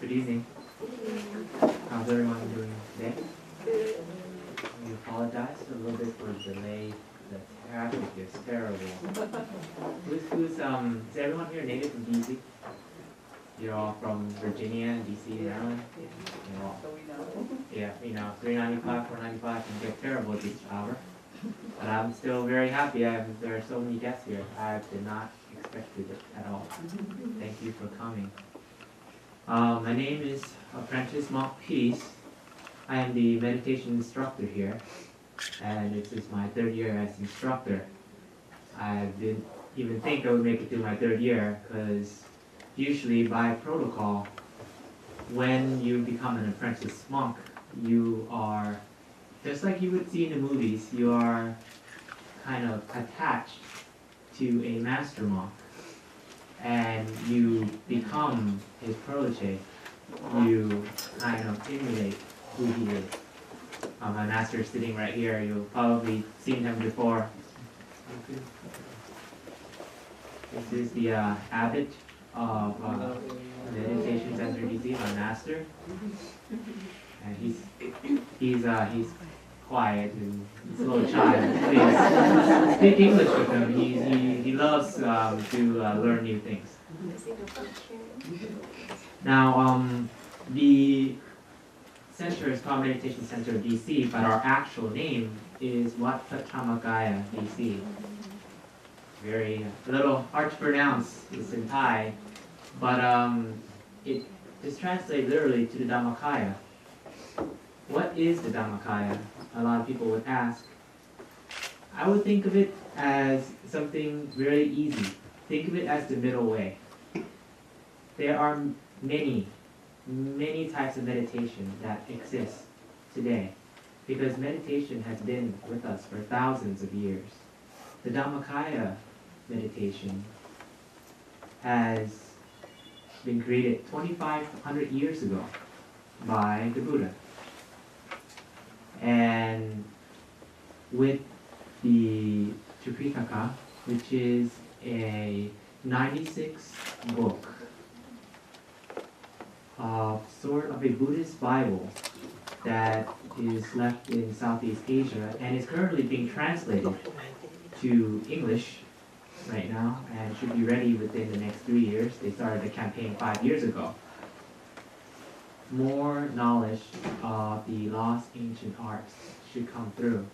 Good evening. How's everyone doing today? We apologize a little bit for the delay. The traffic is terrible. Is everyone here native from DC? You're all from Virginia and DC, Maryland? You're all, yeah, 395, 495 can get terrible at this hour. But I'm still very happy. There are so many guests here. I did not expect it at all. Thank you for coming. My name is Apprentice Monk Peace. I am the meditation instructor here, and this is my third year as instructor. I didn't even think I would make it through my third year, because usually by protocol, when you become an apprentice monk, you are, just like you would see in the movies, you are kind of attached to a master monk, and you become his protege. You kind of emulate who he is. My master is sitting right here. You've probably seen him before. This is the abbot of Meditation Center DC, my master. And he's quiet and he's a little child. Please speak English with him. He loves to learn new things. Now, the center is called Meditation Center DC, but our actual name is Wat Phat Dhammakaya DC. Very a little hard to pronounce. It's in Thai, but it is translated literally to the Dhammakaya. What is the Dhammakaya? A lot of people would ask. I would think of it as something very easy. Think of it as the middle way. There are many types of meditation that exist today, because meditation has been with us for thousands of years. The Dhammakaya meditation has been created 2,500 years ago by the Buddha. And with the Tripitaka, which is a 96 book sort of a Buddhist Bible that is left in Southeast Asia and is currently being translated to English right now and should be ready within the next 3 years. They started the campaign 5 years ago. More knowledge of the lost ancient arts should come through.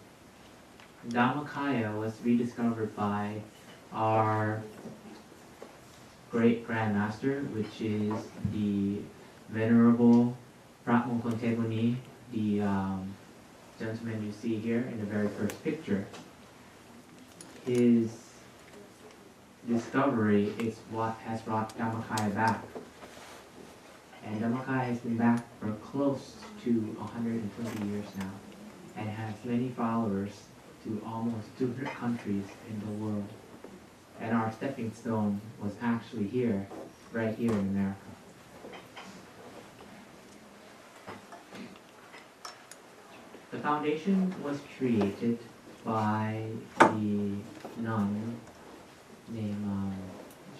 Dhammakaya was rediscovered by our great grandmaster, which is the Venerable Pratmongkol Tebuni, the gentleman you see here in the very first picture. His discovery is what has brought Dhammakaya back. And Dhammakaya has been back for close to 120 years now, and has many followers to almost 200 countries in the world. And our stepping stone was actually here, right here in America. The foundation was created by the nun named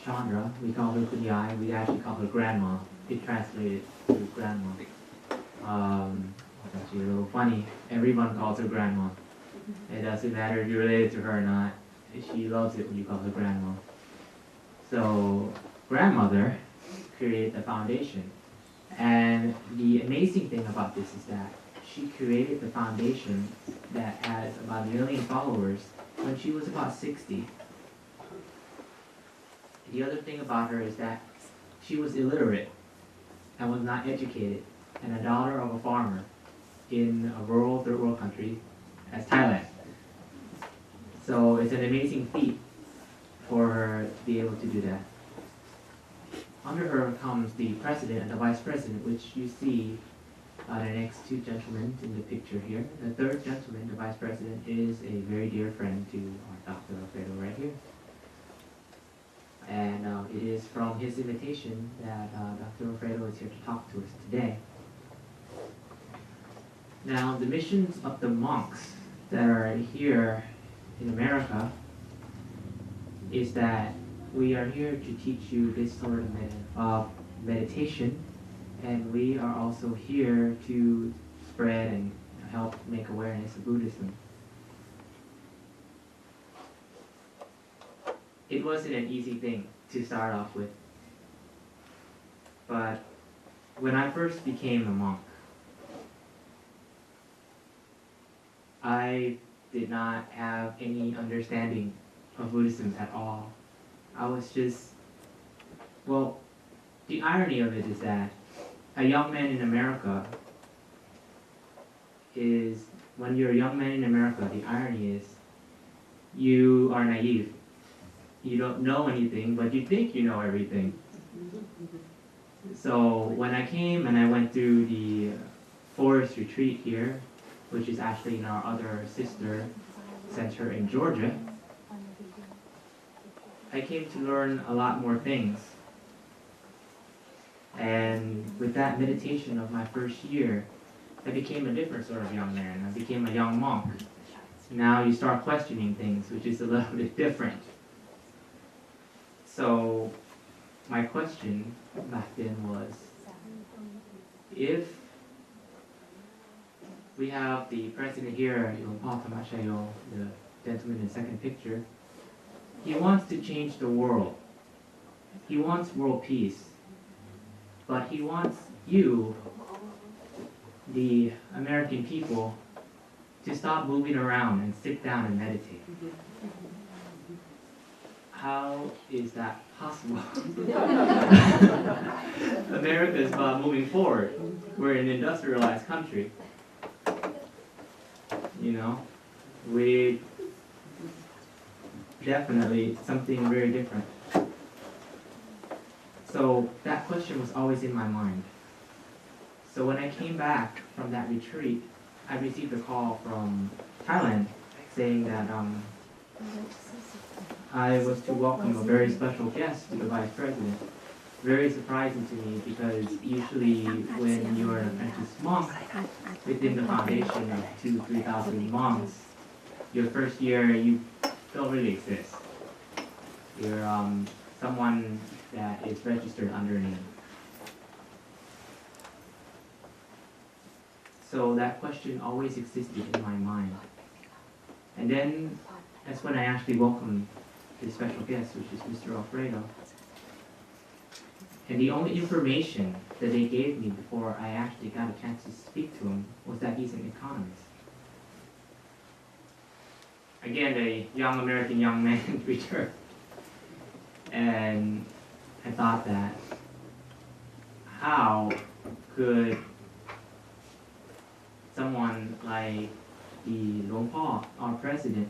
Chandra. We call her Kunyai. We actually call her Grandma. It translated to Grandma. It's actually a little funny. Everyone calls her Grandma. It doesn't matter if you're related to her or not. She loves it when you call her Grandma. So, Grandmother created the foundation. And the amazing thing about this is that she created the foundation that has about 1 million followers when she was about 60. The other thing about her is that she was illiterate and was not educated, and a daughter of a farmer in a rural third world country as Thailand. So it's an amazing feat for her to be able to do that. Under her comes the president and the vice president, which you see the next two gentlemen in the picture here. The third gentleman, the vice president, is a very dear friend to our Dr. Alfredo right here. And it is from his invitation that Dr. Alfredo is here to talk to us today. Now, the missions of the monks that are here in America is that we are here to teach you this sort of meditation And we are also here to spread and help make awareness of Buddhism. It wasn't an easy thing to start off with. But when I first became a monk, I did not have any understanding of Buddhism at all. I was just, well, the irony of it is that a young man in America is, when you're a young man in America, the irony is you are naive. You don't know anything, but you think you know everything. So when I came and I went through the forest retreat here, which is actually in our other sister center in Georgia, I came to learn a lot more things. And with that meditation of my first year, I became a different sort of young man. I became a young monk. Now you start questioning things, which is a little bit different. So my question back then was, if we have the president here, the gentleman in the second picture, he wants to change the world. He wants world peace. But he wants you, the American people, to stop moving around and sit down and meditate. How is that possible? America is about moving forward. We're an industrialized country. You know, we definitely something very different. So that question was always in my mind. So when I came back from that retreat, I received a call from Thailand saying that I was to welcome a very special guest to the Vice President. Very surprising to me, because usually when you're an apprentice monk within the foundation of 2,000-3,000 monks, your first year you don't really exist. You're someone that is registered under a name. So that question always existed in my mind. And then that's when I actually welcomed the special guest, which is Mr. Alfredo. And the only information that they gave me before I actually got a chance to speak to him was that he's an economist. Again, a young American young man returned. And I thought that, how could someone like the Luang Por, our president,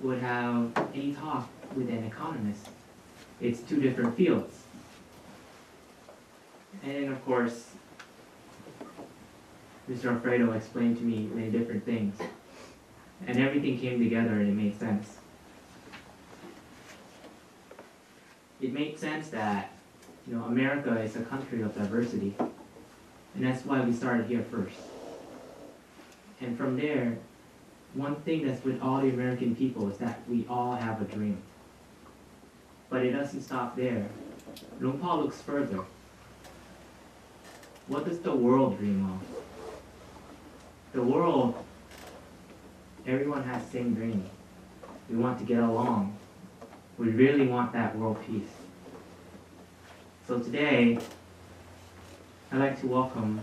would have any talk with an economist? It's two different fields. And then, of course, Mr. Alfredo explained to me many different things. And everything came together and it made sense. It made sense that, you know, America is a country of diversity. And that's why we started here first. And from there, one thing that's with all the American people is that we all have a dream. But it doesn't stop there. Luang Por looks further. What does the world dream of? The world, everyone has the same dream. We want to get along. We really want that world peace. So today, I'd like to welcome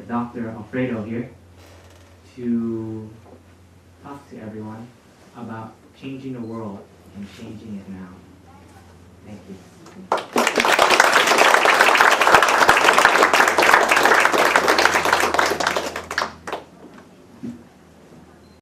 Dr. Alfredo here to talk to everyone about changing the world and changing it now. Thank you.